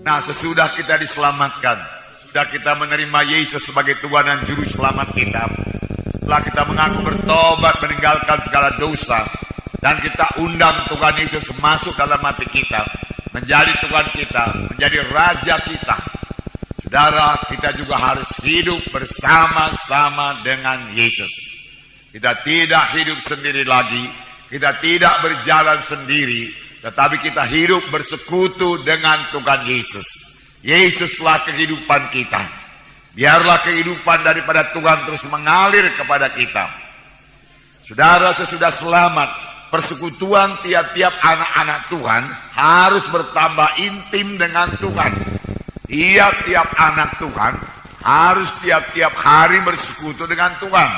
Nah, sesudah kita diselamatkan, sudah kita menerima Yesus sebagai Tuhan dan Juru Selamat kita, setelah kita mengaku bertobat meninggalkan segala dosa, dan kita undang Tuhan Yesus masuk dalam hati kita, menjadi Tuhan kita, menjadi Raja kita. Saudara, kita juga harus hidup bersama-sama dengan Yesus. Kita tidak hidup sendiri lagi, kita tidak berjalan sendiri, tetapi kita hidup bersekutu dengan Tuhan Yesus. Yesuslah kehidupan kita. Biarlah kehidupan daripada Tuhan terus mengalir kepada kita. Saudara, sesudah selamat, persekutuan tiap-tiap anak-anak Tuhan harus bertambah intim dengan Tuhan. Tiap-tiap anak Tuhan harus tiap-tiap hari bersekutu dengan Tuhan.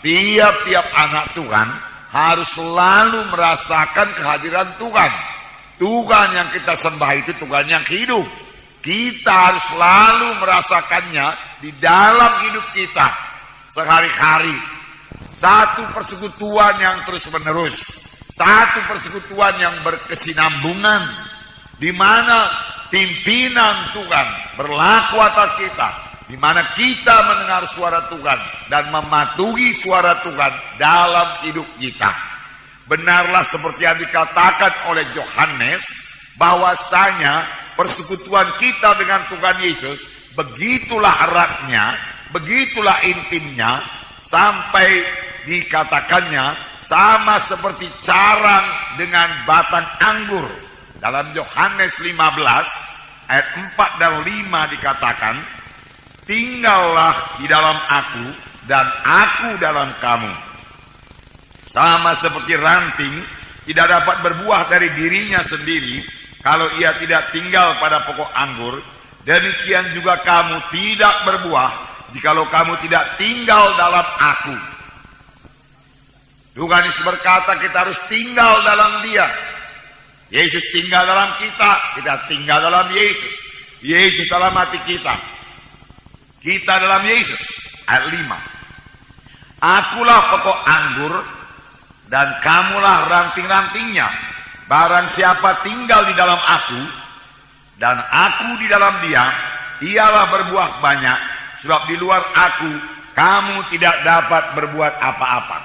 Tiap-tiap anak Tuhan harus selalu merasakan kehadiran Tuhan. Tuhan yang kita sembah itu Tuhan yang hidup. Kita harus selalu merasakannya di dalam hidup kita sehari-hari. Satu persekutuan yang terus-menerus, satu persekutuan yang berkesinambungan, di mana pimpinan Tuhan berlaku atas kita, di mana kita mendengar suara Tuhan dan mematuhi suara Tuhan dalam hidup kita. Benarlah seperti yang dikatakan oleh Yohanes, bahwasanya persekutuan kita dengan Tuhan Yesus begitulah eratnya, begitulah intimnya, sampai dikatakannya sama seperti carang dengan batang anggur. Dalam Yohanes 15 ayat 4 dan 5 dikatakan, tinggallah di dalam aku dan aku dalam kamu. Sama seperti ranting tidak dapat berbuah dari dirinya sendiri kalau ia tidak tinggal pada pokok anggur, demikian juga kamu tidak berbuah jikalau kamu tidak tinggal dalam aku. Tuhan Yesus berkata kita harus tinggal dalam Dia. Yesus tinggal dalam kita, kita tinggal dalam Yesus. Yesus dalam hati kita, kita dalam Yesus. Ayat 5. Akulah pokok anggur dan kamulah ranting-rantingnya. Barang siapa tinggal di dalam aku dan aku di dalam dia, ialah berbuah banyak, sebab di luar aku kamu tidak dapat berbuat apa-apa.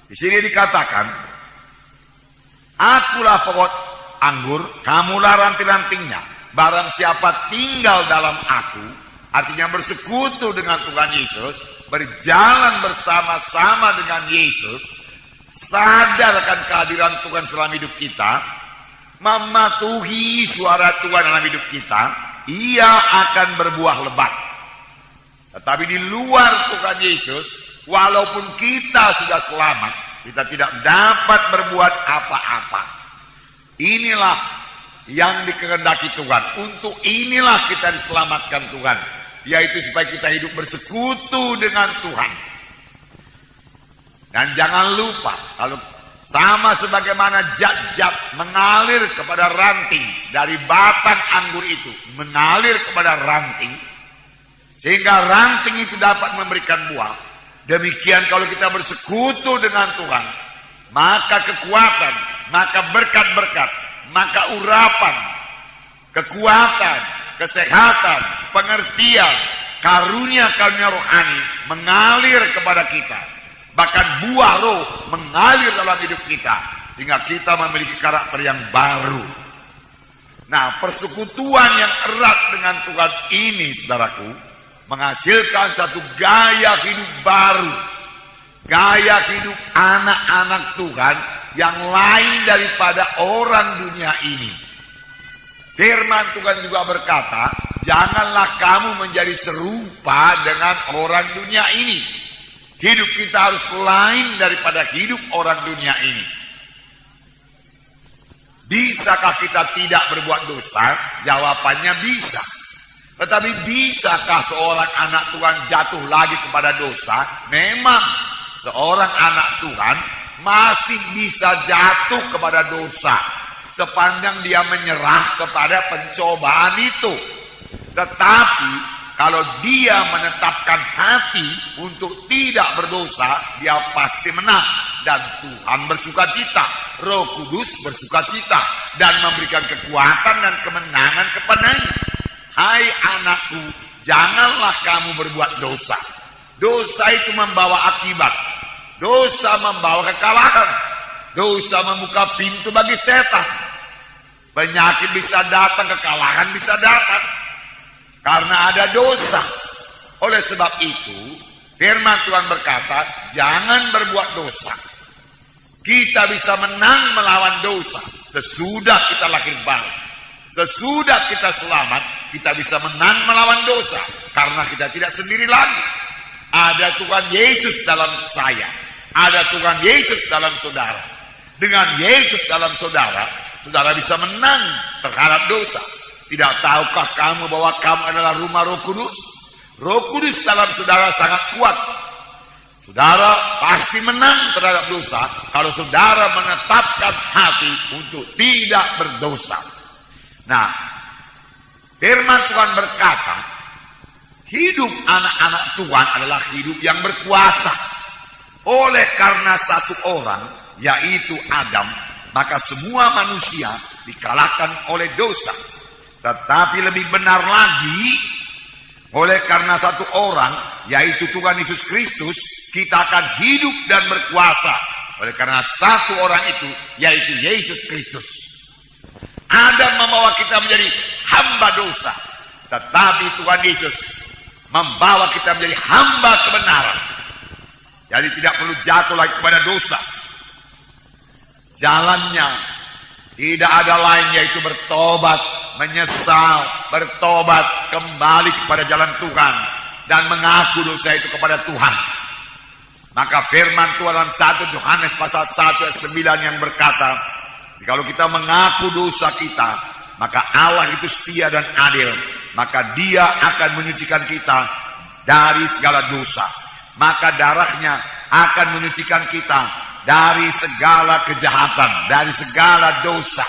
Di sini dikatakan, akulah pokok anggur, kamulah ranting-rantingnya. Barang siapa tinggal dalam aku, artinya bersekutu dengan Tuhan Yesus, berjalan bersama-sama dengan Yesus, sadar akan kehadiran Tuhan dalam hidup kita, mematuhi suara Tuhan dalam hidup kita, ia akan berbuah lebat. Tetapi di luar Tuhan Yesus, walaupun kita sudah selamat, kita tidak dapat berbuat apa-apa. Inilah yang dikehendaki Tuhan. Untuk inilah kita diselamatkan Tuhan, yaitu supaya kita hidup bersekutu dengan Tuhan. Dan jangan lupa, kalau sama sebagaimana zat-zat mengalir kepada ranting dari batang anggur itu, mengalir kepada ranting, sehingga ranting itu dapat memberikan buah. Demikian kalau kita bersekutu dengan Tuhan, maka kekuatan, maka berkat-berkat, maka urapan, kekuatan, kesehatan, pengertian, karunia-karunia rohani mengalir kepada kita. Bahkan buah roh mengalir dalam hidup kita, sehingga kita memiliki karakter yang baru. Nah, persekutuan yang erat dengan Tuhan ini, saudaraku, menghasilkan satu gaya hidup baru. Gaya hidup anak-anak Tuhan yang lain daripada orang dunia ini. Firman Tuhan juga berkata, janganlah kamu menjadi serupa dengan orang dunia ini. Hidup kita harus lain daripada hidup orang dunia ini. Bisakah kita tidak berbuat dosa? Jawabannya bisa. Tetapi bisakah seorang anak Tuhan jatuh lagi kepada dosa? Memang seorang anak Tuhan masih bisa jatuh kepada dosa sepanjang dia menyerah kepada pencobaan itu. Tetapi kalau dia menetapkan hati untuk tidak berdosa, dia pasti menang. Dan Tuhan bersukacita, Roh Kudus bersukacita. dan memberikan kekuatan dan kemenangan kepadanya. Hai anakku, janganlah kamu berbuat dosa. Dosa itu membawa akibat. Dosa membawa kekalahan. Dosa membuka pintu bagi setan. Penyakit bisa datang, kekalahan bisa datang. Karena ada dosa. Oleh sebab itu, firman Tuhan berkata, jangan berbuat dosa. Kita bisa menang melawan dosa sesudah kita lahir baru. Sesudah kita selamat, kita bisa menang melawan dosa. Karena kita tidak sendiri lagi. Ada Tuhan Yesus dalam saya. Ada Tuhan Yesus dalam saudara. Dengan Yesus dalam saudara, saudara bisa menang terhadap dosa. Tidak tahukah kamu bahwa kamu adalah rumah Roh Kudus? Roh Kudus dalam saudara sangat kuat. Saudara pasti menang terhadap dosa kalau saudara menetapkan hati untuk tidak berdosa. Nah, firman Tuhan berkata, hidup anak-anak Tuhan adalah hidup yang berkuasa. Oleh karena satu orang, yaitu Adam, maka semua manusia dikalahkan oleh dosa. Tetapi lebih benar lagi, oleh karena satu orang, yaitu Tuhan Yesus Kristus, kita akan hidup dan berkuasa. Oleh karena satu orang itu, yaitu Yesus Kristus. Adam membawa kita menjadi hamba dosa. Tetapi Tuhan Yesus membawa kita menjadi hamba kebenaran. Jadi tidak perlu jatuh lagi kepada dosa. Jalannya tidak ada lain yaitu bertobat, menyesal, bertobat, kembali kepada jalan Tuhan dan mengaku dosa itu kepada Tuhan. Maka firman Tuhan dalam 1 Yohanes pasal 1 ayat 9 yang berkata, jikalau kita mengaku dosa kita, maka Allah itu setia dan adil, maka Dia akan menyucikan kita dari segala dosa. Maka darahnya akan menyucikan kita dari segala kejahatan, dari segala dosa.